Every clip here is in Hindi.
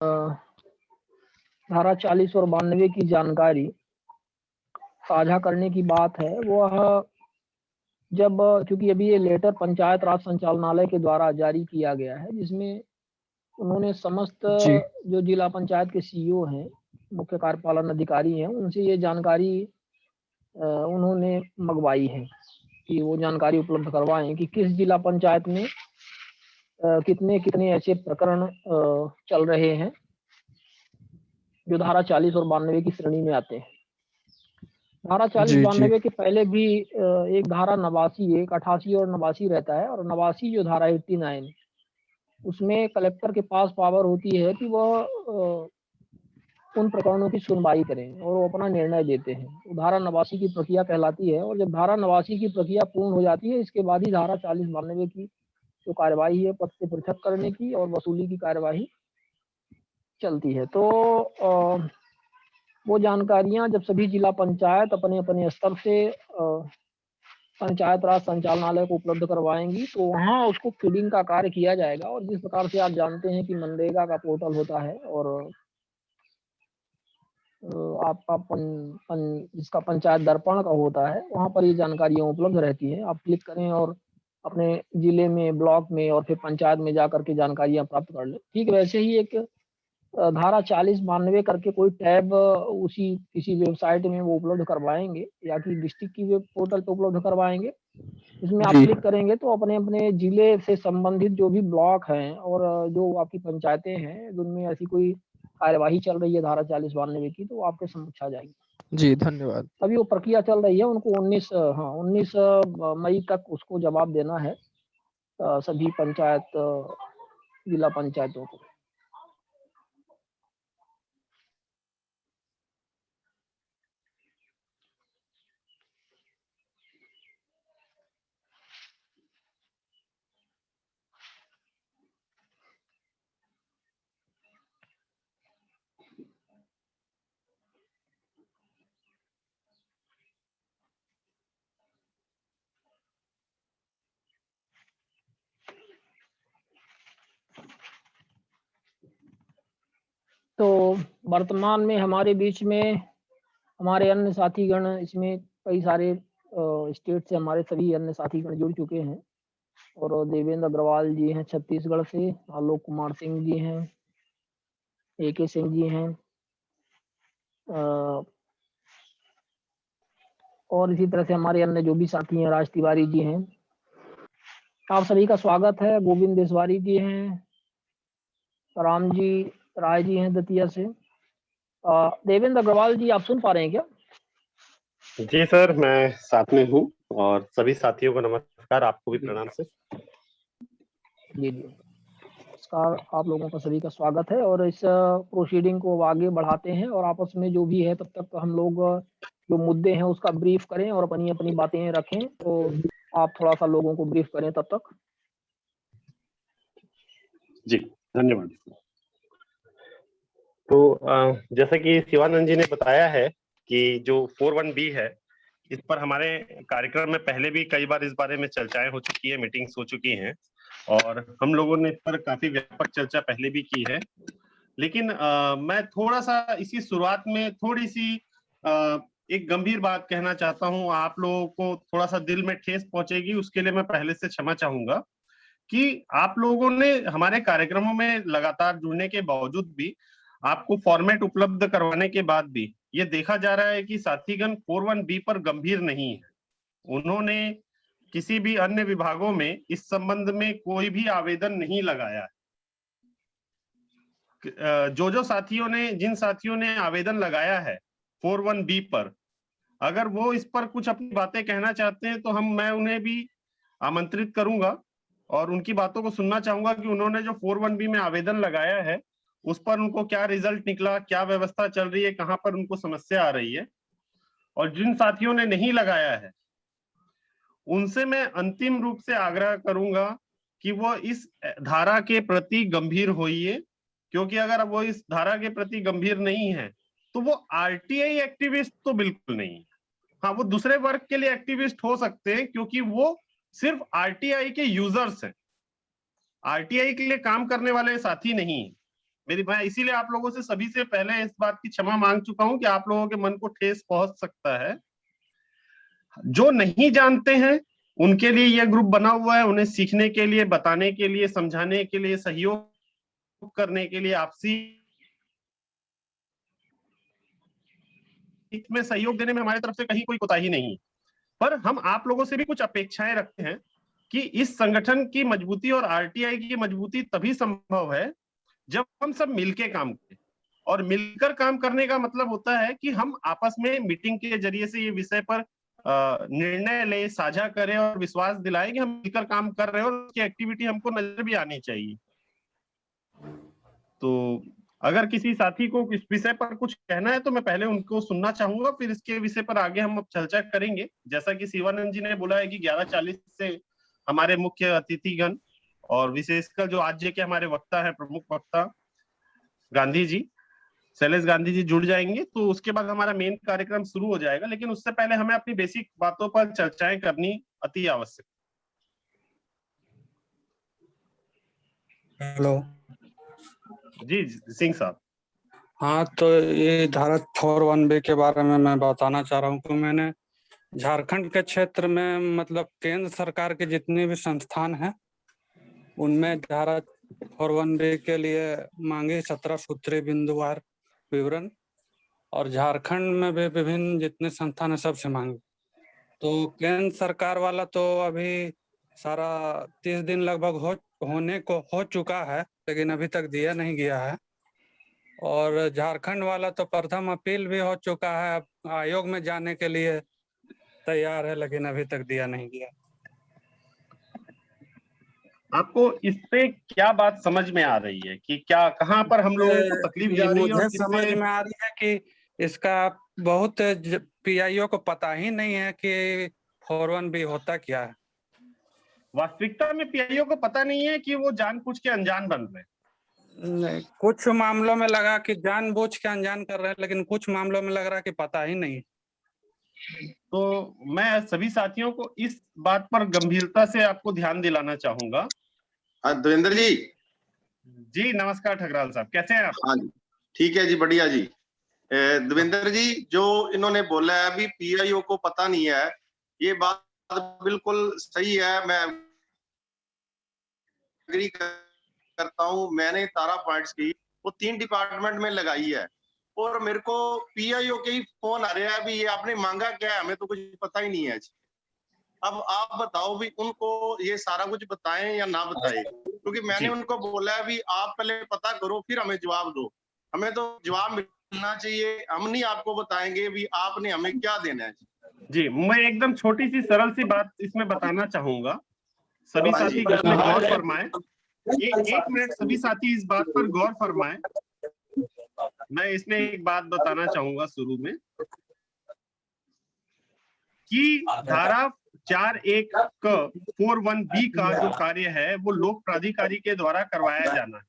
धारा 40 और 92 की जानकारी साझा करने की बात है। वह जब चूंकि अभी ये लेटर पंचायत राज संचालनालय के द्वारा जारी किया गया है, जिसमें उन्होंने समस्त जी जो जिला पंचायत के सीईओ हैं, मुख्य कार्यपालन अधिकारी हैं, उनसे ये जानकारी उन्होंने मंगवाई है कि वो जानकारी उपलब्ध करवाएं कि किस जिला पंचायत में कितने कितने ऐसे प्रकरण चल रहे हैं जो धारा 40 और 92 की श्रेणी में आते हैं। धारा 40 जी जी 92 के पहले भी एक धारा 89, एक 88 और 89 रहता है। और 89 जो धारा 89, उसमें कलेक्टर के पास पावर होती है कि वह उन प्रकरणों की सुनवाई करें और वो अपना निर्णय देते हैं। तो धारा 89 की प्रक्रिया कहलाती है। और जब धारा 89 की प्रक्रिया पूर्ण हो जाती है, इसके बाद ही धारा 40 92 की जो कार्यवाही है पद से पृथक करने की और वसूली की कार्यवाही चलती है। तो वो जानकारियां जब सभी जिला पंचायत अपने अपने स्तर से पंचायत राज संचालनालय को उपलब्ध करवाएंगी, तो वहाँ उसको फीडिंग का कार्य किया जाएगा। और जिस प्रकार से आप जानते हैं कि मनरेगा का पोर्टल होता है और आपका जिसका पंचायत दर्पण का होता है, वहाँ पर ये जानकारियाँ उपलब्ध रहती है। आप क्लिक करें और अपने जिले में, ब्लॉक में और फिर पंचायत में जा करके जानकारियाँ प्राप्त कर लें। ठीक वैसे ही एक धारा 40 92 करके कोई टैब उसी किसी वेबसाइट में वो उपलब्ध करवाएंगे या कि डिस्ट्रिक्ट की वेब पोर्टल पे उपलब्ध करवाएंगे। इसमें आप जी क्लिक करेंगे तो अपने अपने जिले से संबंधित जो भी ब्लॉक हैं और जो आपकी पंचायतें हैं, उनमें ऐसी कोई कार्यवाही चल रही है धारा 40 92 की, तो आपके समक्ष आ जाएगी। जी धन्यवाद। अभी वो प्रक्रिया चल रही है। उनको 19 मई तक उसको जवाब देना है सभी पंचायत जिला पंचायतों को। तो वर्तमान में हमारे बीच में हमारे अन्य साथीगण, इसमें कई सारे स्टेट से हमारे सभी अन्य साथीगण जुड़ चुके हैं। और देवेंद्र अग्रवाल जी हैं छत्तीसगढ़ से, आलोक कुमार सिंह जी हैं, AK सिंह जी हैं, और इसी तरह से हमारे अन्य जो भी साथी हैं, राज तिवारी जी हैं। आप सभी का स्वागत है। गोविंद देशवारी जी हैं, राम जी राय जी हैं दतिया से। देवेंद्र अग्रवाल जी, आप सुन पा रहे हैं क्या? जी सर, मैं साथ में हूँ और सभी साथियों को नमस्कार, आपको भी प्रणाम सर। जी जी नमस्कार, आप लोगों का सभी का स्वागत है। और इस प्रोसीडिंग को आगे बढ़ाते हैं और आपस में जो भी है तब तक हम लोग जो मुद्दे हैं उसका ब्रीफ करें और अपनी अपनी बातें रखें। तो आप थोड़ा सा लोगों को ब्रीफ करें तब तक। जी धन्यवाद। तो जैसा कि शिवानंद जी ने बताया है कि जो 41B है, इस पर हमारे कार्यक्रम में पहले भी कई बार इस बारे में चर्चाएं हो चुकी है, मीटिंग्स हो चुकी हैं और हम लोगों ने इस पर काफी व्यापक चर्चा पहले भी की है। लेकिन मैं थोड़ा सा इसकी शुरुआत में थोड़ी सी एक गंभीर बात कहना चाहता हूं। आप लोगों को थोड़ा सा दिल में ठेस पहुंचेगी, उसके लिए मैं पहले से क्षमा चाहूंगा कि आप लोगों ने हमारे कार्यक्रमों में लगातार जुड़ने के बावजूद भी, आपको फॉर्मेट उपलब्ध करवाने के बाद भी ये देखा जा रहा है कि साथीगण 41B पर गंभीर नहीं है। उन्होंने किसी भी अन्य विभागों में इस संबंध में कोई भी आवेदन नहीं लगाया है। जो साथियों ने, जिन साथियों ने आवेदन लगाया है 41B पर, अगर वो इस पर कुछ अपनी बातें कहना चाहते हैं तो मैं उन्हें भी आमंत्रित करूंगा और उनकी बातों को सुनना चाहूंगा कि उन्होंने जो 41B में आवेदन लगाया है उस पर उनको क्या रिजल्ट निकला, क्या व्यवस्था चल रही है, कहां पर उनको समस्या आ रही है। और जिन साथियों ने नहीं लगाया है उनसे मैं अंतिम रूप से आग्रह करूंगा कि वो इस धारा के प्रति गंभीर होइए, क्योंकि अगर वो इस धारा के प्रति गंभीर नहीं है तो वो RTI एक्टिविस्ट तो बिल्कुल नहीं है। हाँ, वो दूसरे वर्ग के लिए एक्टिविस्ट हो सकते हैं क्योंकि वो सिर्फ RTI के यूजर्स हैं, RTI के लिए काम करने वाले साथी नहीं है। मेरी भाई, इसीलिए आप लोगों से सभी से पहले इस बात की क्षमा मांग चुका हूं कि आप लोगों के मन को ठेस पहुंच सकता है। जो नहीं जानते हैं उनके लिए यह ग्रुप बना हुआ है, उन्हें सीखने के लिए, बताने के लिए, समझाने के लिए, सहयोग करने के लिए, आपसी में सहयोग देने में हमारी तरफ से कहीं कोई कोताही नहीं। पर हम आप लोगों से भी कुछ अपेक्षाएं रखते हैं कि इस संगठन की मजबूती और आरटीआई की मजबूती तभी संभव है जब हम सब मिलके काम करें। और मिलकर काम करने का मतलब होता है कि हम आपस में मीटिंग के जरिए से ये विषय पर निर्णय ले, साझा करें और विश्वास दिलाएं कि हम मिलकर काम कर रहे हैं और उसकी एक्टिविटी हमको नजर भी आनी चाहिए। तो अगर किसी साथी को इस विषय पर कुछ कहना है तो मैं पहले उनको सुनना चाहूंगा, फिर इसके विषय पर आगे हम अब चर्चा करेंगे। जैसा कि शिवानंद जी ने बोला है कि 11:40 से हमारे मुख्य अतिथिगण और विशेषकर जो आज के हमारे वक्ता है, प्रमुख वक्ता गांधी जी, शैलेश गांधी जी जुड़ जाएंगे, तो उसके बाद हमारा मेन कार्यक्रम शुरू हो जाएगा। लेकिन उससे पहले हमें अपनी बेसिक बातों पर चर्चाएं करनी अति आवश्यक। हेलो जी सिंह साहब। हाँ, तो ये धारा 4(1)(b) के बारे में मैं बताना चाह रहा हूँ कि मैंने झारखंड के क्षेत्र में मतलब केंद्र सरकार के जितने भी संस्थान हैं उनमें धारा 4(1)(b) के लिए मांगे 17 सूत्रीय बिंदुवार विवरण, और झारखंड में भी विभिन्न जितने संस्थान है सबसे मांगे। तो केंद्र सरकार वाला तो अभी सारा 30 दिन लगभग होने को हो चुका है, लेकिन अभी तक दिया नहीं गया है। और झारखंड वाला तो प्रथम अपील भी हो चुका है, आयोग में जाने के लिए तैयार है, लेकिन अभी तक दिया नहीं गया। आपको इस पे क्या बात समझ में आ रही है कि क्या, कहाँ पर हम लोगों को तकलीफ जा रही है और मुझे समझ में आ रही है कि इसका बहुत पीआईओ को पता ही नहीं है कि 4(1)(b) होता क्या है। वास्तविकता में पीआईओ को पता नहीं है कि वो जानबूझ के अनजान बन रहे हैं। नहीं, कुछ मामलों में लगा कि जानबूझ के अनजान कर रहे हैं, लेकिन कुछ मामलों में लग रहा है कि पता ही नहीं। तो मैं सभी साथियों को इस बात पर गंभीरता से आपको ध्यान दिलाना चाहूंगा। देवेंद्र जी। जी नमस्कार ठकराल साहब, कैसे हैं आप? हाँ जी, ठीक है जी, बढ़िया जी। देवेंद्र जी, जो इन्होंने बोला है अभी पीआईओ को पता नहीं है, ये बात बिल्कुल सही है। मैं एग्री करता हूँ। मैंने सारा पॉइंट्स की वो 3 डिपार्टमेंट में लगाई है और मेरे को पीआईओ के ही फोन आ रहा है अभी, ये आपने मांगा क्या है, हमें तो कुछ पता ही नहीं है। अब आप बताओ भी, उनको ये सारा कुछ बताएं या ना बताएं, क्योंकि मैंने उनको बोला है भी आप पहले पता करो फिर हमें जवाब दो। हमें तो जवाब मिलना चाहिए, हम नहीं आपको बताएंगे भी आपने हमें क्या देना है। जी, मैं एकदम छोटी सी सरल सी बात इसमें बताना चाहूंगा, सभी साथी इसमें गौर फरमाएं। एक मिनट, सभी साथी इस बात पर गौर फरमाएं। मैं इसमें एक बात बताना चाहूंगा शुरू में कि धारा 4(1)(b) का जो कार्य है वो लोक प्राधिकारी के द्वारा करवाया जाना है।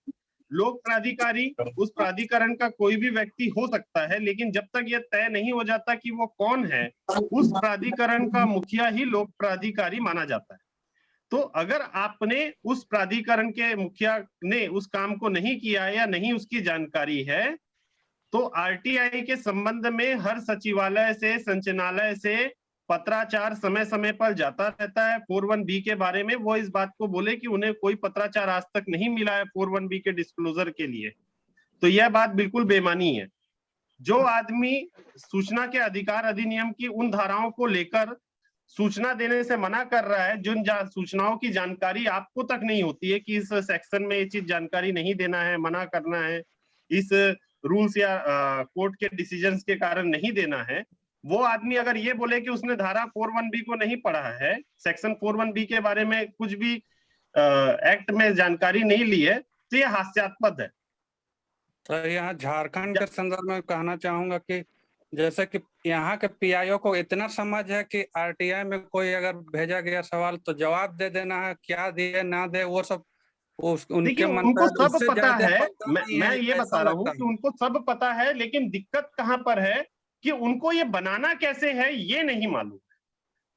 लोक प्राधिकारी उस प्राधिकरण का कोई भी व्यक्ति हो सकता है, लेकिन जब तक यह तय नहीं हो जाता कि वो कौन है, उस प्राधिकरण का मुखिया ही लोक प्राधिकारी माना जाता है। तो अगर आपने उस प्राधिकरण के मुखिया ने उस काम को नहीं किया या नहीं उसकी जानकारी है, तो आरटीआई के संबंध में हर सचिवालय से, संचालनालय से पत्राचार समय समय पर जाता रहता है। 4(1)(b) के बारे में वो इस बात को बोले कि उन्हें कोई पत्राचार आज तक नहीं मिला है 4(1)(b) के डिस्क्लोजर के लिए, तो यह बात बिल्कुल बेमानी है। जो आदमी सूचना के अधिकार अधिनियम की उन धाराओं को लेकर सूचना देने से मना कर रहा है, जिन सूचनाओं की जानकारी आपको तक नहीं होती है कि इस सेक्शन में ये चीज जानकारी नहीं देना है, मना करना है, इस रूल्स या कोर्ट के डिसीजंस के कारण नहीं देना है, वो आदमी अगर ये बोले कि उसने धारा 4(1)(b) को नहीं पढ़ा है, सेक्शन 4(1)(b) के बारे में कुछ भी एक्ट में जानकारी नहीं ली है, तो ये हास्यास्पद है। तो यहाँ झारखंड के संदर्भ में कहना चाहूंगा कि जैसे कि यहाँ के पीआईओ को इतना समझ है कि आरटीआई में कोई अगर भेजा गया सवाल तो जवाब दे देना है, क्या दिए ना दे वो सब उनके मन उनको पर सब पता है। मैं ये बता रहा हूँ है। कि उनको सब पता है, लेकिन दिक्कत कहाँ पर है कि उनको ये बनाना कैसे है ये नहीं मालूम।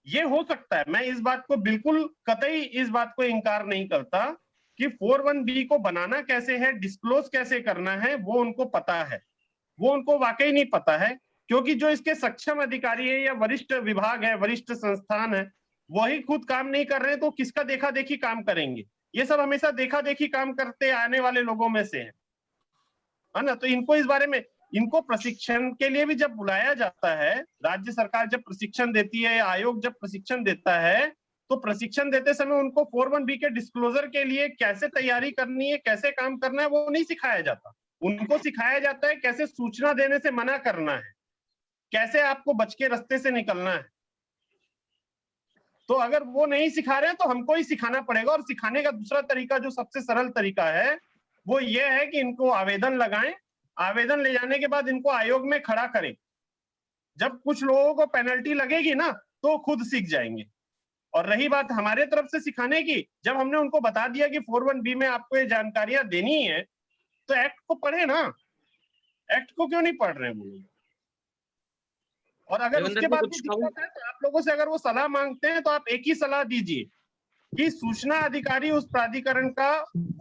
ये हो सकता है, मैं इस बात को बिल्कुल कतई इस बात को इनकार नहीं करता कि 4(1)B को बनाना कैसे है, डिस्क्लोज कैसे करना है, वो उनको पता है। वो उनको वाकई नहीं पता है, क्योंकि जो इसके सक्षम अधिकारी है या वरिष्ठ विभाग है, वरिष्ठ संस्थान है, वही खुद काम नहीं कर रहे तो किसका देखा देखी काम करेंगे? ये सब हमेशा देखा देखी काम करते आने वाले लोगों में से है ना। तो इनको इस बारे में, इनको प्रशिक्षण के लिए भी जब बुलाया जाता है, राज्य सरकार जब प्रशिक्षण देती है, आयोग जब प्रशिक्षण देता है, तो प्रशिक्षण देते समय उनको 4(1)B के डिस्क्लोजर के लिए कैसे तैयारी करनी है, कैसे काम करना है, वो नहीं सिखाया जाता। उनको सिखाया जाता है कैसे सूचना देने से मना करना है, कैसे आपको बच के रास्ते से निकलना है। तो अगर वो नहीं सिखा रहे हैं तो हमको ही सिखाना पड़ेगा। और सिखाने का दूसरा तरीका, जो सबसे सरल तरीका है, वो ये है कि इनको आवेदन लगाएं, आवेदन ले जाने के बाद इनको आयोग में खड़ा करें। जब कुछ लोगों को पेनल्टी लगेगी ना, तो खुद सीख जाएंगे। और रही बात हमारे तरफ से सिखाने की, जब हमने उनको बता दिया कि 4(1)B में आपको ये जानकारियां देनी है, तो एक्ट को पढ़े ना। एक्ट को क्यों नहीं पढ़ रहे हैं वो लोग? और अगर उसके बाद भी दिक्कत है तो आप लोगों से अगर वो सलाह मांगते हैं तो आप एक ही सलाह दीजिए कि सूचना अधिकारी उस प्राधिकरण का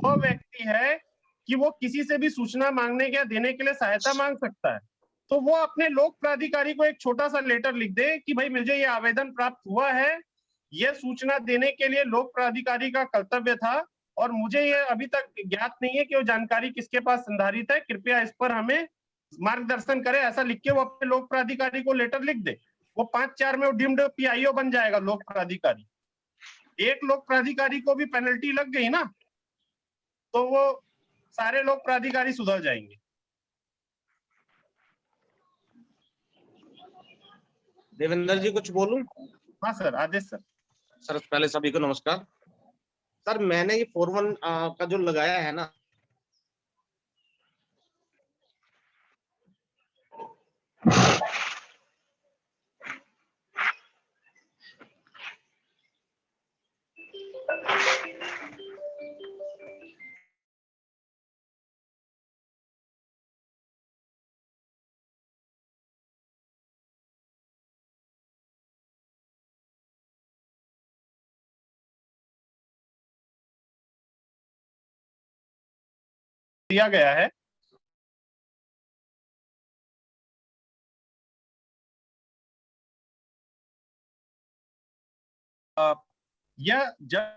वह व्यक्ति है कि वो किसी से भी सूचना मांगने या देने के लिए सहायता मांग सकता है। तो वो अपने लोक प्राधिकारी को एक छोटा सा लेटर लिख दे कि भाई मुझे ये आवेदन प्राप्त हुआ है, ये सूचना देने के लिए लोक प्राधिकारी का कर्तव्य था और मुझे ये अभी तक ज्ञात नहीं है कि वो जानकारी किसके पास संधारित है, कृपया इस पर हमें मार्गदर्शन करे। ऐसा लिख के वो अपने लोक प्राधिकारी को लेटर लिख दे। वो 5-4 में वो डीम्ड पीआईओ बन जाएगा लोक प्राधिकारी। एक लोक प्राधिकारी को भी पेनल्टी लग गई ना, तो वो सारे लोक प्राधिकारी सुधर जाएंगे। देवेंद्र जी कुछ बोलूं? हाँ सर, आदेश सर। सर पहले सभी को नमस्कार। सर मैंने ये 4(1) का जो लगाया है ना, दिया गया है यह जब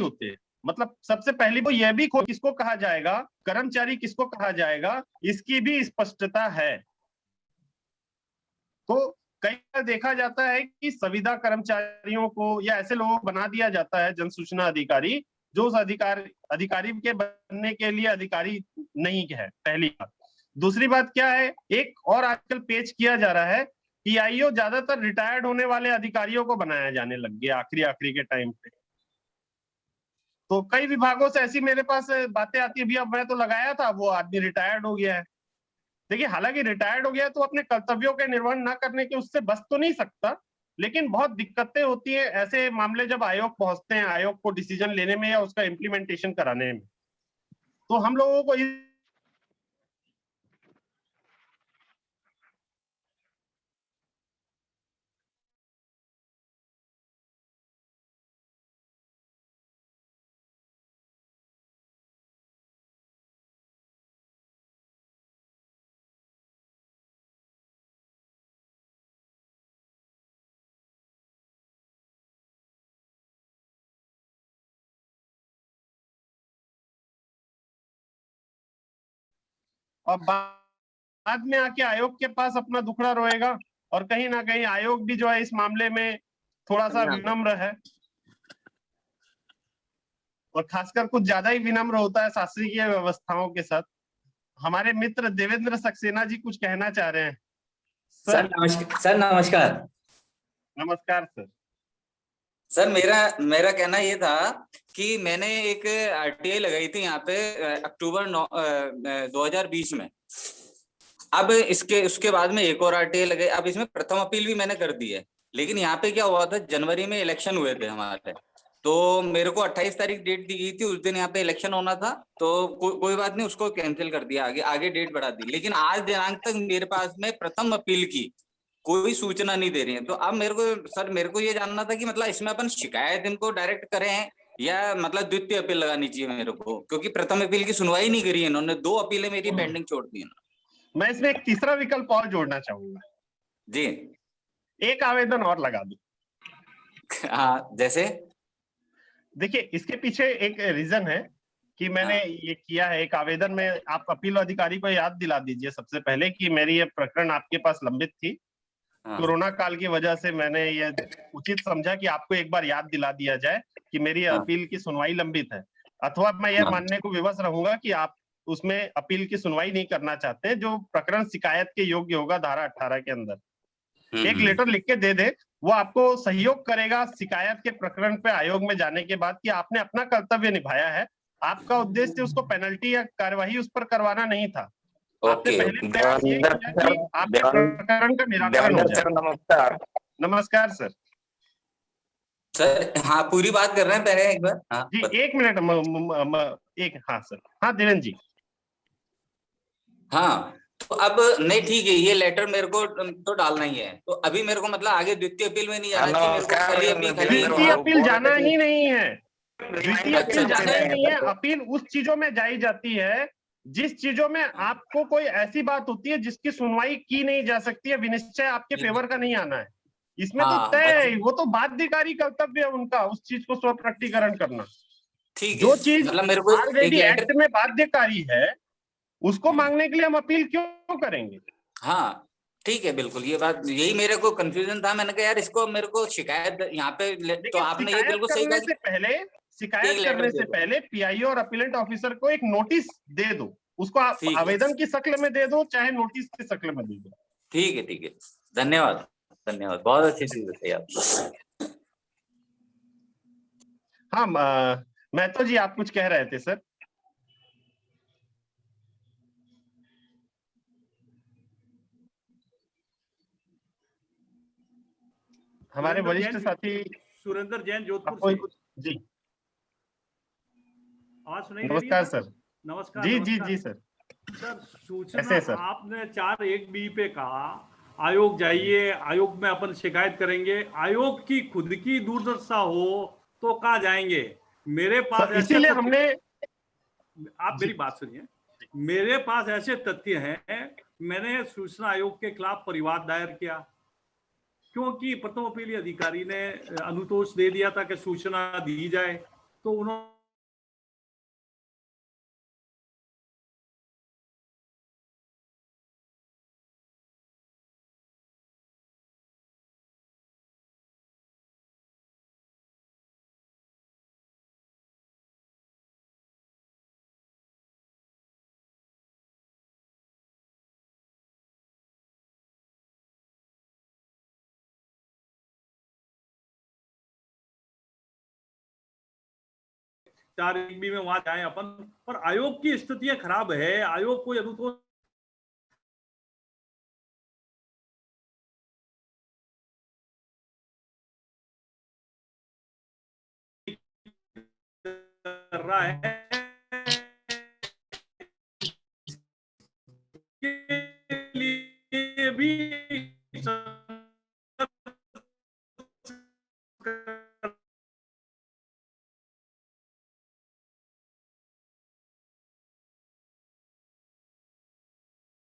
होते हैं, मतलब सबसे पहली वो यह भी किसको कहा जाएगा, कर्मचारी किसको कहा जाएगा, इसकी भी स्पष्टता है। तो कई बार देखा जाता है कि संविदा कर्मचारियों को या ऐसे लोगों को बना दिया जाता है जन सूचना अधिकारी, जो उस अधिकारी के बनने के लिए अधिकारी नहीं है। पहली बात। दूसरी बात क्या है, एक और आजकल पेश किया जा रहा है, पीआईओ ज्यादातर रिटायर्ड होने वाले अधिकारियों को बनाया जाने लग गया आखिरी के टाइम पे। तो कई विभागों से ऐसी मेरे पास बातें आती है, भैया मैं तो लगाया था, वो आदमी रिटायर्ड हो गया है। देखिए, हालांकि रिटायर्ड हो गया तो अपने कर्तव्यों के निर्वहन ना करने के उससे बच तो नहीं सकता, लेकिन बहुत दिक्कतें होती है ऐसे मामले जब आयोग पहुंचते हैं, आयोग को डिसीजन लेने में या उसका इम्प्लीमेंटेशन कराने में। तो हम लोगों को और बाद में आके आयोग के पास अपना दुखड़ा रोएगा, और कहीं ना कहीं आयोग भी जो है इस मामले में थोड़ा सा विनम्र है, और खासकर कुछ ज्यादा ही विनम्र होता है शासकीय व्यवस्थाओं के साथ। हमारे मित्र देवेंद्र सक्सेना जी कुछ कहना चाह रहे हैं। सर नमस्कार। सर नमस्कार। नमस्कार सर। सर मेरा कहना ये था कि मैंने एक आरटीआई लगाई थी यहाँ पे अक्टूबर 2020 में। अब उसके बाद में एक और आरटीआई लगाई। अब इसमें प्रथम अपील भी मैंने कर दी है, लेकिन यहाँ पे क्या हुआ था, जनवरी में इलेक्शन हुए थे हमारे, तो मेरे को 28 तारीख डेट दी गई थी, उस दिन यहाँ पे इलेक्शन होना था, तो कोई बात नहीं, उसको कैंसिल कर दिया, आगे डेट बढ़ा दी। लेकिन आज दिनांक तक मेरे पास में प्रथम अपील की कोई सूचना नहीं दे रही है। तो अब मेरे को ये जानना था कि मतलब इसमें अपन शिकायत इनको डायरेक्ट करें या मतलब द्वितीय अपील लगानी चाहिए मेरे को, क्योंकि प्रथम अपील की सुनवाई नहीं करी है इन्होंने, 2 अपीलें मेरी पेंडिंग छोड़ दी इन्होंने। मैं इसमें एक तीसरा विकल्प और जोड़ना चाहूंगा जी, एक आवेदन और लगा दूं। हाँ, जैसे देखिए इसके पीछे एक रीजन है कि मैंने ये किया है। एक आवेदन में आप अपील अधिकारी को याद दिला दीजिए सबसे पहले कि मेरी ये प्रकरण आपके पास लंबित थी। कोरोना काल की वजह से मैंने ये उचित समझा कि आपको एक बार याद दिला दिया जाए कि मेरी अपील की सुनवाई लंबित है, अथवा मैं ये मानने को विवश रहूंगा कि आप उसमें अपील की सुनवाई नहीं करना चाहते हैं, जो प्रकरण शिकायत के योग्य होगा धारा 18 के अंदर। एक लेटर लिख के दे दे, वो आपको सहयोग करेगा शिकायत के प्रकरण पे आयोग में जाने के बाद कि आपने अपना कर्तव्य निभाया है। आपका उद्देश्य उसको पेनल्टी या कार्यवाही उस पर करवाना नहीं था। आपने पहले प्रयास ये किया कि आपके प्रकरण का निराकरण हो जाए। नमस्कार। नमस्कार सर। सर हाँ, पूरी बात कर रहे हैं पहले एक बार। हाँ, जी 1 मिनट हाँ सर। हाँ देवेंद्र जी। हाँ, तो अब नहीं, ठीक है, ये लेटर मेरे को तो डालना ही है। तो अभी मेरे को मतलब आगे द्वितीय अपील में नहीं जाना चाहिए, मेरे को पहली अपील द्वितीय अपील जाना ही नहीं है। द्वितीय अच्छा, अपील जाना ही नहीं है। अपील उस चीजों में जाई जाती है जिस चीजों में आपको कोई ऐसी बात होती है जिसकी सुनवाई की नहीं जा सकती है, विनिश्चय आपके फेवर का नहीं आना है। इसमें तो तय है, वो तो बाध्यकारी कर्तव्य है उनका उस चीज को स्वप्रकटीकरण करना। ठीक है, जो चीज मतलब मेरे को ऑलरेडी एक्ट में बाध्यकारी है उसको मांगने के लिए हम अपील क्यों करेंगे? हाँ ठीक है, बिल्कुल, ये बात, यही मेरे को कंफ्यूजन था। मैंने कहा यार इसको मेरे को शिकायत यहाँ पे तो आपने ये बिल्कुल सही कहा। शिकायत करने से पहले पीआईओ और अपीलेंट ऑफिसर को एक नोटिस दे दो, उसको आप आवेदन की शक्ल में दे दो चाहे नोटिस की शक्ल में दे दो। ठीक है, धन्यवाद, बहुत अच्छी चीज बताई आप। हाँ महतो जी आप कुछ कह रहे थे सर। हमारे वरिष्ठ साथी सुरेंद्र जैन जोधपुर से। जी आवाज सुनाई? नमस्कार सर। नमस्कार। जी नमस्कार। जी सर। सर सूचना सर? आपने 4(1)B पे कहा आयोग जाइए, आयोग में अपन शिकायत करेंगे। आयोग की खुद की दूरदर्शिता हो तो कहाँ जाएंगे? मेरे पास इसीलिए हमने, आप मेरी बात सुनिए, मेरे पास ऐसे तथ्य हैं, मैंने सूचना आयोग के खिलाफ परिवाद दायर किया क्योंकि प्रथम अपीलीय अधिकारी ने अनुतोष दे दिया था कि सूचना दी जाए, तो उन्होंने चार बी में वहां जाए अपन, पर आयोग की स्थितियां खराब है। आयोग कोई अनुतोष कर रहा है के लिए भी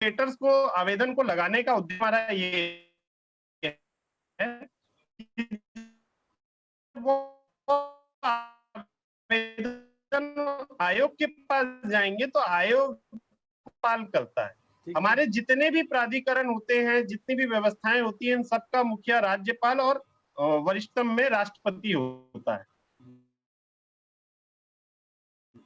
लेटर्स को आवेदन को लगाने का उद्देश्य हमारा ये है वो आयोग के पास जाएंगे तो आयोग पाल करता है। हमारे जितने भी प्राधिकरण होते हैं, जितनी भी व्यवस्थाएं होती हैं, इन सबका मुखिया राज्यपाल और वरिष्ठतम में राष्ट्रपति होता है।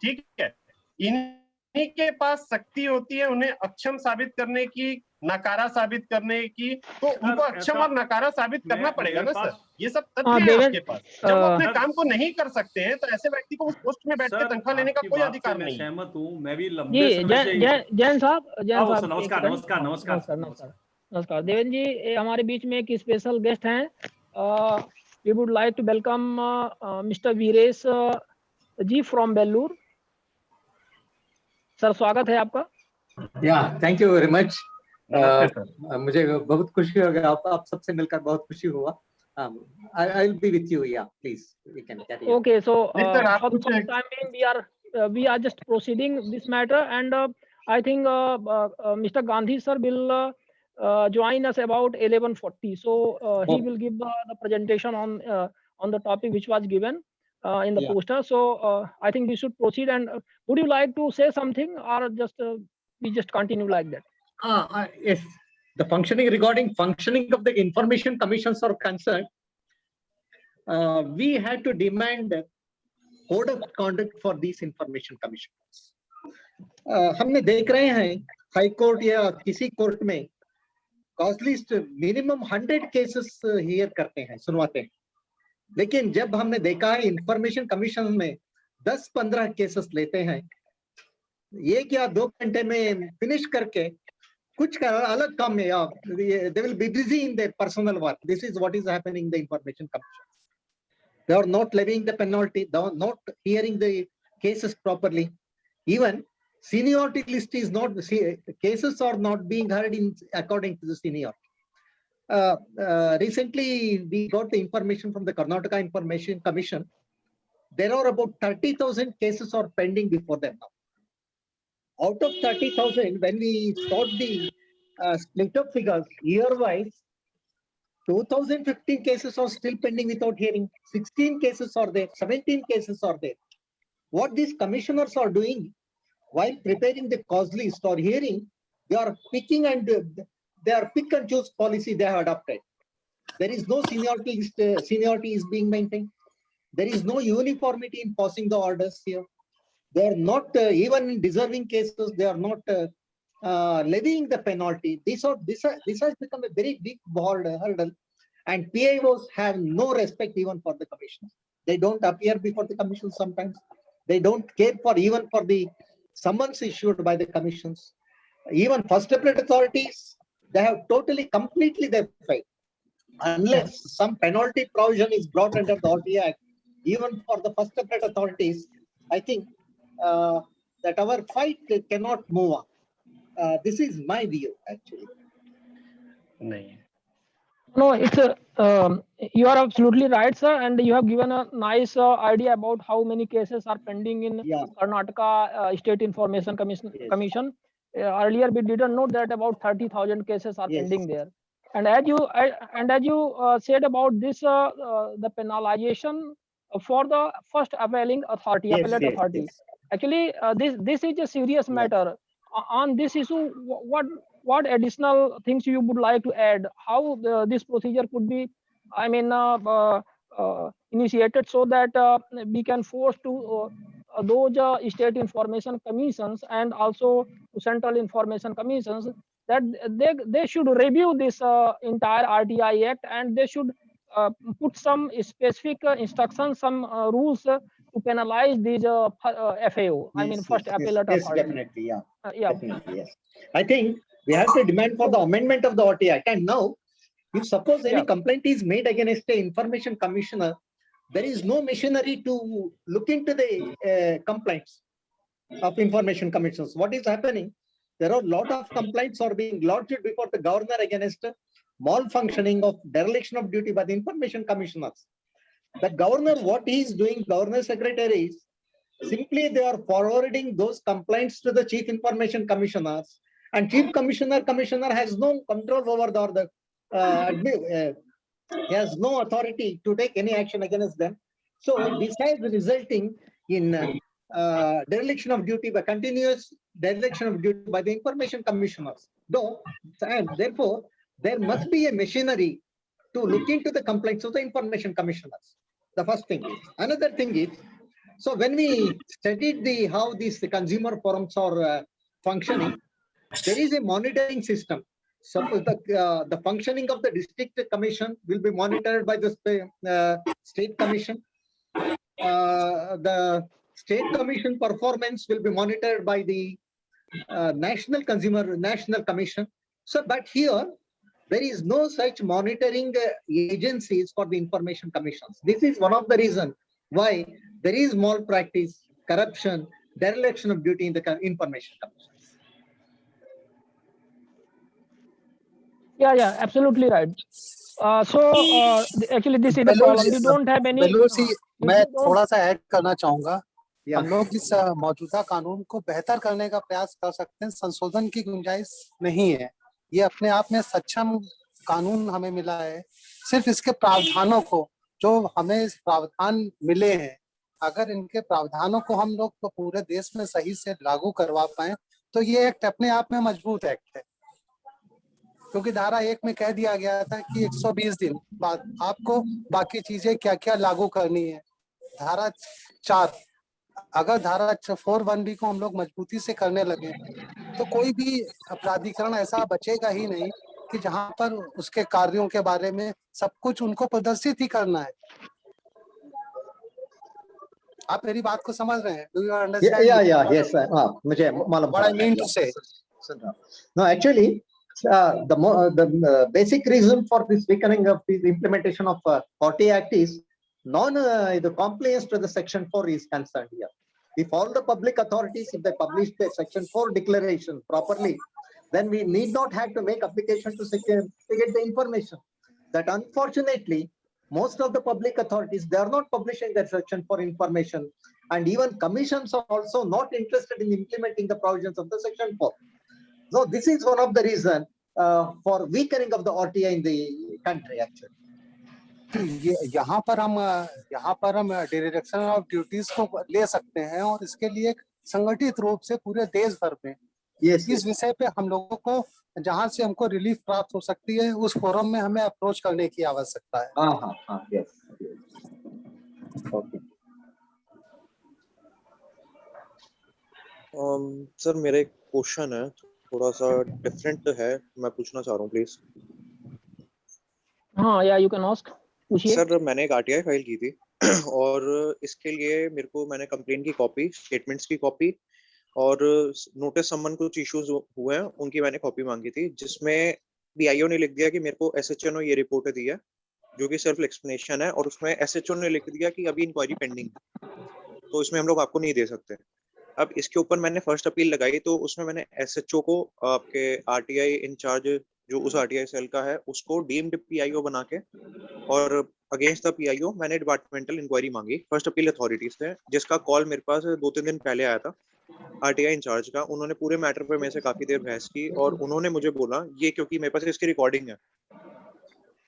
ठीक है, इन्हीं के पास शक्ति होती है उन्हें अक्षम साबित करने की, नकारा साबित करने की, तो उनको अक्षम और नकारा साबित करना पड़ेगा ना सर। ये सब तथ्य है आपके पास। जब वो अपने काम को नहीं कर सकते हैं तो ऐसे व्यक्ति को उस पोस्ट में बैठ के तनख्वाह लेने का कोई अधिकार नहीं। सहमत हूँ, मैं भी लंबे समय से। जैन साहब नमस्कार। देवेंद्र जी हमारे बीच में एक स्पेशल गेस्ट हैं, we would like to welcome Mr. Veeresh ji from Bellur. Sir स्वागत है आपका. Thank you very much. नमस्ते सर. मुझे बहुत खुशी हो गया, आप सबसे मिलकर बहुत खुशी हुआ. I will be with you. Yeah, please. We can carry on. Okay, so नहीं सर, आप for the कुछ first time being we are just proceeding this matter, and I think Mr. Gandhi sir will join us about 11:40. So he will give the presentation on the topic which was given in the poster. So I think we should proceed. And would you like to say something, or just we just continue like that? Yes, the regarding functioning of the information commissions are concerned. We had to demand code of conduct for these information commissions. हमने देख रहे हैं हाई कोर्ट या किसी कोर्ट में cause list minimum 100 cases here करते हैं, सुनवाते हैं. लेकिन जब हमने देखा है इंफॉर्मेशन कमीशन में 10-15 केसेस लेते हैं, 1 या 2 घंटे में फिनिश करके कुछ अलग काम में, they will be busy in their personal work. This is what is happening in the information commission. They are not levying the penalty, they are not hearing the cases properly. Even seniority list is not, cases are not being heard in according to the seniority. Recently, we got the information from the Karnataka Information Commission. There are about 30,000 cases are pending before them now. Out of 30,000, when we thought the split up figures year-wise, 2015 cases are still pending without hearing. 16 cases are there, 17 cases are there. What these commissioners are doing while preparing the cause list or hearing, they are picking and they are pick and choose policy they have adopted. There is no seniority list, seniority is being maintained. There is no uniformity in passing the orders here. They are not even in deserving cases. They are not levying the penalty. This has become a very big hurdle, and PIOs have no respect even for the commissioners. They don't appear before the commission sometimes. They don't care for even for the summons issued by the commissions. Even first appellate authorities, they have completely their faith. Unless some penalty provision is brought under the RTI Act, even for the first appellate authorities, I think that our fight cannot move on. This is my view, actually. No, it's you are absolutely right, sir, and you have given a nice idea about how many cases are pending in Karnataka State Information Commission. Earlier, we didn't know that about 30,000 cases are pending there. And as you said about this, the penalization for the first appealing authority, appellate authority. Actually, this is a serious matter. On this issue, what additional things you would like to add? How this procedure could be, I mean, initiated so that we can force to those state information commissions and also central information commissions that they should review this entire RTI Act, and they should put some specific instructions, some rules to penalize these FAO. I mean, first appellate authority. Yes, definitely, definitely, yes. I think we have to demand for the amendment of the RTI Act. And now, if suppose any complaint is made against an information commissioner, there is no machinery to look into the complaints of information commissioners. What is happening? There are a lot of complaints are being lodged before the governor against malfunctioning of dereliction of duty by the information commissioners. The governor, what he is doing, governor secretaries, simply they are forwarding those complaints to the chief information commissioners, and chief commissioner has no control over he has no authority to take any action against them. So this has resulting in dereliction of duty, by continuous dereliction of duty by the information commissioners. Though, and therefore, there must be a machinery to look into the complaints of the information commissioners. The first thing is. Another thing is, so when we studied how these consumer forums are functioning, there is a monitoring system. So the functioning of the district commission will be monitored by the state commission. The state commission performance will be monitored by the national commission. So, but here there is no such monitoring agencies for the information commissions. This is one of the reasons why there is malpractice, corruption, dereliction of duty in the information commissions. Yeah, absolutely right. Actually this is the problem. We don't have any. मैं थोड़ा सा ऐड करना चाहूंगा। Yeah. हम लोग इस मौजूदा कानून को बेहतर करने का प्रयास कर सकते हैं, संशोधन की गुंजाइश नहीं है। ये अपने आप में सक्षम कानून हमें मिला है। सिर्फ इसके प्रावधानों को, जो हमें प्रावधान मिले हैं, अगर इनके प्रावधानों को हम लोग तो पूरे देश में सही से लागू करवा पाए तो ये एक्ट अपने आप में मजबूत एक्ट है। क्योंकि धारा 1 में कह दिया गया था कि 120 दिन बाद आपको बाकी चीजें क्या क्या लागू करनी है। धारा 4, अगर धारा 4(1)B को हम लोग मजबूती से करने लगे तो कोई भी प्राधिकरण ऐसा बचेगा ही नहीं कि जहां पर उसके कार्यों के बारे में सब कुछ उनको प्रदर्शित ही करना है। आप मेरी बात को समझ रहे हैं? Do you understand? Yes, मुझे मालूम। What I mean to say. No, actually, the basic reason for this weakening of the implementation of RTA Act is the compliance to the Section 4 is concerned here. If all the public authorities, if they publish the Section 4 declaration properly, then we need not have to make application to get the information. That unfortunately, most of the public authorities, they are not publishing their Section 4 information, and even commissions are also not interested in implementing the provisions of the Section 4. So this is one of the reasons for weakening of the RTA in the country actually. यहाँ पर हम डिरेक्शन ऑफ ड्यूटीज को ले सकते हैं और इसके लिए संगठित रूप से पूरे देश भर में इस विषय पे हम लोगों को जहाँ से हमको रिलीफ प्राप्त हो सकती है उस फोरम में हमें अप्रोच करने की आवश्यकता है। सर मेरा एक क्वेश्चन है, थोड़ा सा डिफरेंट है, मैं पूछना चाह रहा हूँ प्लीज। हाँ या यू कैन आस्क, पूछिए। सर मैंने एक आरटीआई फाइल की थी और इसके लिए मैंने कंप्लेंट की कॉपी, स्टेटमेंट्स की कॉपी और नोटिस सम्मन कुछ इश्यूज हुए हैं उनकी मैंने कॉपी मांगी थी, जिसमें बीआईओ ने लिख दिया कि मेरे को एसएचओ ने ये रिपोर्ट दी है जो कि सेल्फ एक्सप्लेनेशन है, और उसमें एसएचओ ने लिख दिया कि अभी इंक्वायरी पेंडिंग है तो इसमें हम लोग आपको नहीं दे सकते। अब इसके ऊपर मैंने फर्स्ट अपील लगाई तो उसमें मैंने एसएचओ को आपके आरटीआई इंचार्ज जो उस आरटीआई सेल का है उसको डीम्ड पीआईओ बना के और अगेंस्ट द पीआईओ मैंने डिपार्टमेंटल इंक्वायरी मांगी फर्स्ट अपील अथॉरिटीज से, जिसका कॉल मेरे पास 2-3 दिन पहले आया था आरटीआई इंचार्ज का। उन्होंने पूरे मैटर पे मेरे से काफी देर बहस की और उन्होंने मुझे बोला, ये क्योंकि मेरे पास इसकी रिकॉर्डिंग है,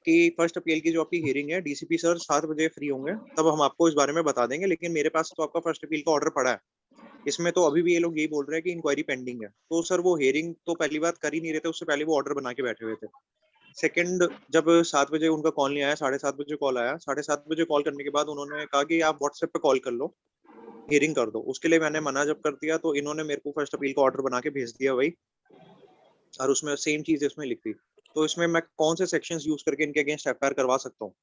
कि फर्स्ट अपील की जो आपकी हियरिंग है डीसीपी सर 7 बजे फ्री होंगे तब हम आपको इस बारे में बता देंगे, लेकिन मेरे पास तो आपका फर्स्ट अपील का ऑर्डर पड़ा है, इसमें तो अभी भी ये लोग यही बोल रहे हैं कि इंक्वायरी पेंडिंग है। तो सर वो हियरिंग तो पहली बात कर ही नहीं रहे थे, उससे पहले वो ऑर्डर बना के बैठे हुए थे। सेकंड, जब 7 बजे उनका कॉल नहीं आया, 7:30 बजे कॉल आया, 7:30 बजे कॉल करने के बाद उन्होंने कहा कि आप व्हाट्सएप पे कॉल कर लो, हियरिंग कर दो। उसके लिए मैंने मना जब कर दिया तो इन्होंने मेरे को फर्स्ट अपील का ऑर्डर बना के भेज दिया वही, और उसमें सेम चीज इसमें लिख दी। तो इसमें मैं कौन से सेक्शंस यूज करके इनके अगेंस्ट एफआईआर करवा सकता हूँ?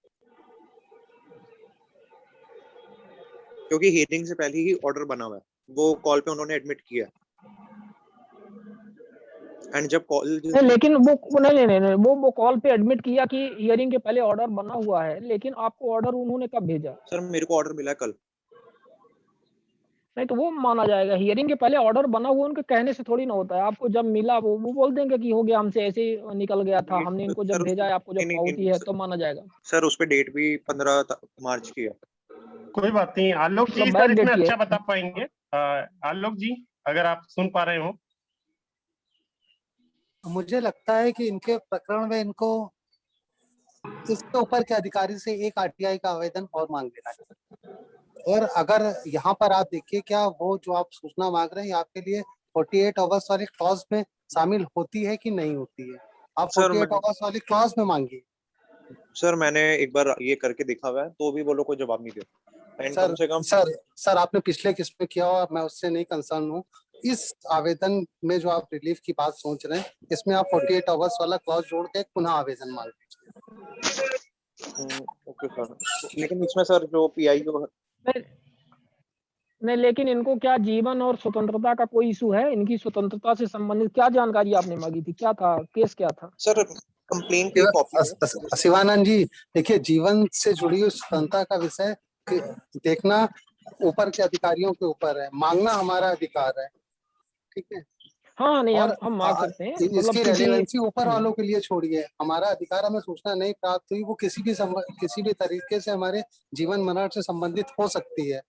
क्योंकि हियरिंग से पहले ही ऑर्डर बना हुआ है, वो कॉल पे उन्होंने एडमिट किया। एंड जब कॉल लेकिन वो नहीं वो कॉल पे एडमिट किया कि हियरिंग के पहले ऑर्डर बना हुआ है, लेकिन आपको ऑर्डर उन्होंने कब भेजा? सर मेरे को ऑर्डर मिला कल। नहीं तो वो माना जाएगा, हियरिंग के पहले ऑर्डर बना हुआ उनके कहने से थोड़ी ना होता है। आपको जब मिला वो बोल देंगे कि हो गया, हमसे ऐसे निकल गया था, हमने इनको जब भेजा है, आपको जब पावती है तो माना जाएगा। सर उस पे डेट भी 15 मार्च की है। कोई बात नहीं, आलोक जी सर इसमें अच्छा बता पाएंगे। आलोक जी अगर आप सुन पा रहे हो। मुझे लगता है कि इनके प्रकरण में इनको इसके ऊपर के अधिकारी से एक आरटीआई का आवेदन और मांग लेना चाहिए। और अगर यहाँ पर आप देखिए, क्या वो जो आप सूचना मांग रहे हैं आपके लिए 48 आवर्स वाली क्लॉज में शामिल होती है कि नहीं होती है? आप 48 आवर्स वाली क्लॉज में मांगिए। सर मैंने एक बार ये करके देखा हुआ है तो भी वो लोग कोई जवाब नहीं देते। सर, कम से कम सर आपने पिछले किस्त में किया हुआ, मैं उससे नहीं कंसर्न हूँ। इस आवेदन में जो आप रिलीफ की बात सोच रहे हैं, इसमें आप 48 आवर्स वाला क्लॉज जोड़ के पुनः आवेदन मांग लीजिए। ओके सर, लेकिन इसमें सर जो पीआईओ नहीं, लेकिन इनको क्या जीवन और स्वतंत्रता का कोई इशू है? इनकी स्वतंत्रता से संबंधित क्या जानकारी आपने मांगी थी? क्या था केस, क्या था? सर कंप्लेन की कॉपी। शिवानंद जी देखिए, जीवन से जुड़ी हुई स्वतंत्रता का विषय देखना ऊपर के अधिकारियों के ऊपर है, मांगना हमारा अधिकार है, ठीक है। हाँ नहीं, और हम मांग सकते हैं, मतलब इसकी क्योंकि रेलेवेंसी ऊपर वालों के लिए छोड़िए, हमारा अधिकार हमें सूचना नहीं प्राप्त हुई, वो किसी भी तरीके से हमारे जीवन मरण से संबंधित हो सकती है।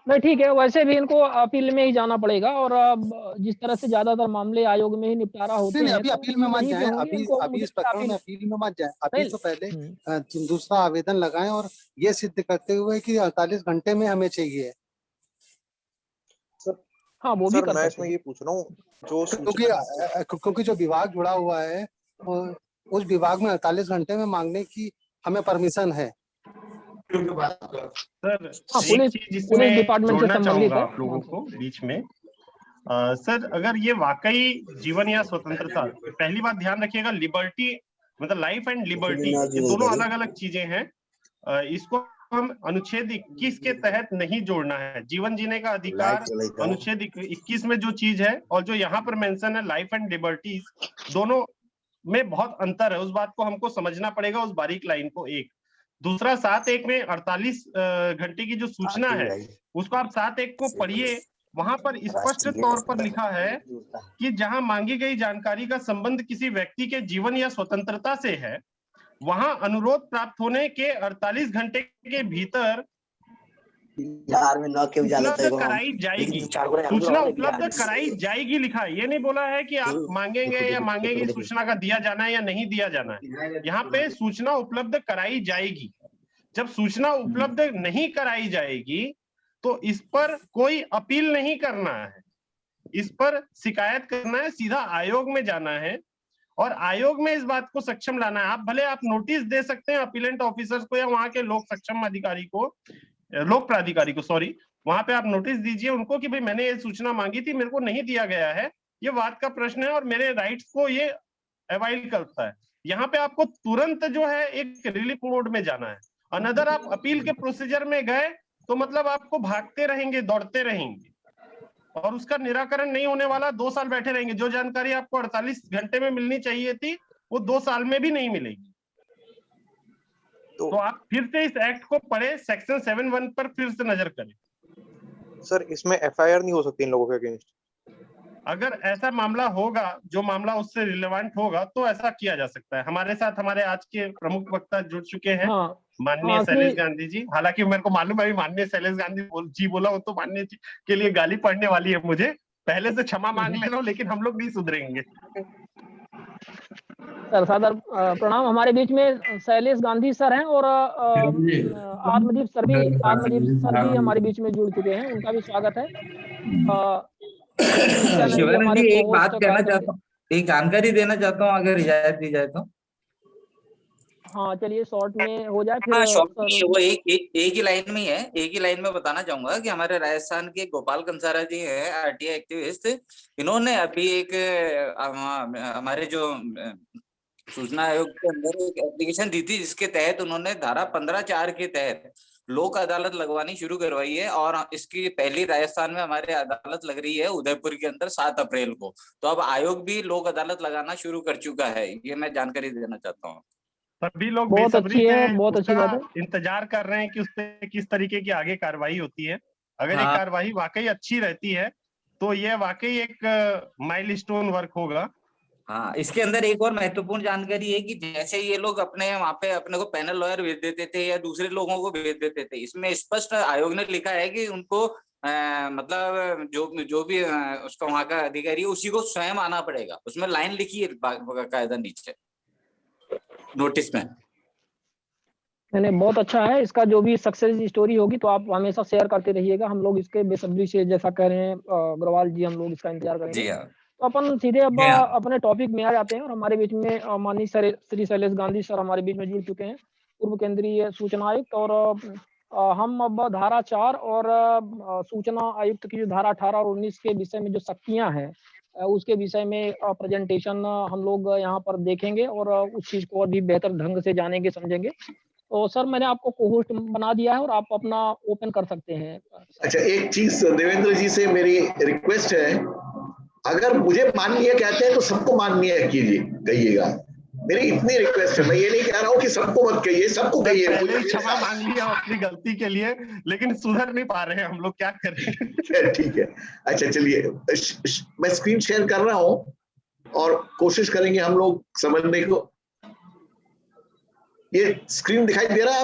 नहीं ठीक है, वैसे भी इनको अपील में ही जाना पड़ेगा, और अब जिस तरह से ज्यादातर मामले आयोग में ही निपटारा होते नहीं, हैं, अभी तो अपील में मत वहीं पे जाएं, होंगे, इनको अभी मुझे इस प्रकरण अपील में अपील में मत जाएं, अभी नहीं। तो पहले दूसरा आवेदन लगाएं और ये सिद्ध करते हुए कि 48 घंटे में हमें चाहिए। हाँ वो भी सर कर मैं सकते इसमें हैं, ये पूछ रहा हूँ, जो क्योंकि जो विभाग जुड़ा हुआ है उस विभाग में 48 घंटे में मांगने की हमें परमिशन है। सर हाँ, एक चीज पुलिस इसमें डिपार्टमेंट से जोड़ना संबंधित चाहूंगा है। आप लोगों को बीच में। सर अगर ये वाकई जीवन या स्वतंत्रता, पहली बात ध्यान रखिएगा, लिबर्टी मतलब लाइफ एंड लिबर्टी ये दोनों अलग अलग चीजें हैं। इसको हम अनुच्छेद 21 के तहत नहीं जोड़ना है। जीवन जीने का अधिकार अनुच्छेद 21 में जो चीज है, और जो यहाँ पर मेंशन है लाइफ एंड लिबर्टीज, दोनों में बहुत अंतर है। उस बात को हमको समझना पड़ेगा, उस बारीक लाइन को। एक दूसरा 7(1) में 48 घंटे की जो सूचना है, उसको आप 7(1) को पढ़िए। वहां पर स्पष्ट तौर पर लिखा है कि जहां मांगी गई जानकारी का संबंध किसी व्यक्ति के जीवन या स्वतंत्रता से है, वहां अनुरोध प्राप्त होने के 48 घंटे के भीतर उपलब्ध कराई जाएगी। सूचना उपलब्ध कराई जाएगी लिखा है, ये नहीं बोला है कि आप मांगेंगे या मांगेंगे सूचना का दिया जाना है या नहीं दिया जाना है। यहाँ पे सूचना उपलब्ध कराई जाएगी। जब सूचना उपलब्ध नहीं कराई जाएगी तो इस पर कोई अपील नहीं करना है, इस पर शिकायत करना है, सीधा आयोग में जाना है और आयोग में इस बात को सक्षम लाना है। आप भले आप नोटिस दे सकते हैं अपीलेंट ऑफिसर्स को या वहां के लोक सक्षम अधिकारी को, लोक प्राधिकारी को, सॉरी, वहां पे आप नोटिस दीजिए उनको कि भाई मैंने ये सूचना मांगी थी, मेरे को नहीं दिया गया है, ये बात का प्रश्न है और मेरे राइट्स को ये अवाइल करता है। यहाँ पे आपको तुरंत जो है एक रिलीफ मोड में जाना है। अनदर आप अपील के प्रोसीजर में गए तो मतलब आपको भागते रहेंगे, दौड़ते रहेंगे और उसका निराकरण नहीं होने वाला। 2 साल बैठे रहेंगे। जो जानकारी आपको 48 घंटे में मिलनी चाहिए थी वो 2 साल में भी नहीं मिलेगी। तो आप फिर से इस एक्ट को पढ़े, सेक्शन 7(1) पर फिर से नजर करें। सर इसमें एफआईआर नहीं हो सकती इन लोगों के अगेंस्ट? अगर ऐसा मामला होगा, जो मामला उससे रिलेवेंट होगा, तो ऐसा किया जा सकता है। हमारे साथ हमारे आज के प्रमुख वक्ता जुड़ चुके हैं, माननीय शैलेश गांधी जी। हालांकि मेरे को मालूम है माननीय शैलेश गांधी जी बोला हो तो माननीय जी के लिए गाली पड़ने वाली है, मुझे पहले से क्षमा मांग ले रहा हूं, लेकिन हम लोग नहीं सुधरेंगे। सर सादर प्रणाम। हमारे बीच में शैलेश गांधी सर हैं और आत्मदीप सर भी हमारे बीच में जुड़ चुके हैं, उनका भी स्वागत है। शिवानंद जी एक बात कहना चाहता हूँ, एक जानकारी देना चाहता हूँ, अगर इजाजत दी जाए तो। हाँ चलिए, शॉर्ट में हो जाए फिर। वो एक ही लाइन में ही है। एक ही लाइन में बताना चाहूंगा कि हमारे राजस्थान के गोपाल कंसारा जी हैं, आरटीआई एक्टिविस्ट, इन्होंने अभी एक हमारे जो सूचना आयोग के अंदर एक एप्लीकेशन दी थी, जिसके तहत उन्होंने धारा 15(4) के तहत लोक अदालत लगवानी शुरू करवाई है और इसकी पहली राजस्थान में हमारे अदालत लग रही है उदयपुर के अंदर 7 अप्रैल को। तो अब आयोग भी लोक अदालत लगाना शुरू कर चुका है, ये मैं जानकारी देना चाहता हूँ। सभी लोग बहुत अच्छी है, बहुत अच्छी बात है। इंतजार कर रहे हैं कि उस पे किस तरीके की आगे कार्रवाई होती है। अगर ये कार्रवाई वाकई अच्छी रहती है तो ये वाकई एक माइलस्टोन वर्क होगा। हाँ, इसके अंदर एक और महत्वपूर्ण जानकारी है कि जैसे ये लोग अपने वहां पे अपने को पैनल लॉयर भेज देते थे या दूसरे लोगों को भेज देते थे, इसमें स्पष्ट आयोग ने लिखा है कि उनको मतलब जो भी उसका वहां का अधिकारी है उसी को स्वयं आना पड़ेगा। उसमें लाइन लिखी है बाकायदा नीचे नोटिस में। नहीं, बहुत अच्छा है। इसका जो भी सक्सेस स्टोरी होगी तो आप हमेशा शेयर करते रहिएगा। हम लोग इसके बेसब्री से, जैसा कह रहे हैं अग्रवाल जी, हम लोग इसका इंतजार करेंगे। जी हाँ। तो अपन सीधे अब अपने टॉपिक में आ जाते हैं और हमारे बीच में माननीय श्री शैलेश गांधी सर हमारे बीच में जुड़ चुके हैं, पूर्व केंद्रीय सूचना आयुक्त। और हम अब धारा 4 और सूचना आयुक्त की जो धारा 18 और 19 के विषय में जो सख्तियां हैं उसके विषय में प्रेजेंटेशन हम लोग यहाँ पर देखेंगे और उस चीज को और भी बेहतर ढंग से जानेंगे, समझेंगे। तो सर मैंने आपको को-होस्ट बना दिया है और आप अपना ओपन कर सकते हैं। अच्छा, एक चीज देवेंद्र जी से मेरी रिक्वेस्ट है अगर मुझे माननीय कहते हैं तो सबको माननीय कहिएगा। मेरी इतनी रिक्वेस्ट है, मैं ये नहीं कह रहा हूँ कि सबको मत कहिए, सबको कहिए। पहले ही क्षमा मांग लिया अपनी गलती के लिए, लेकिन सुधर नहीं पा रहे हैं हम लोग, क्या करें। ठीक है, अच्छा चलिए, मैं स्क्रीन शेयर कर रहा हूँ और कोशिश करेंगे हम लोग समझने को। ये स्क्रीन दिखाई दे रहा है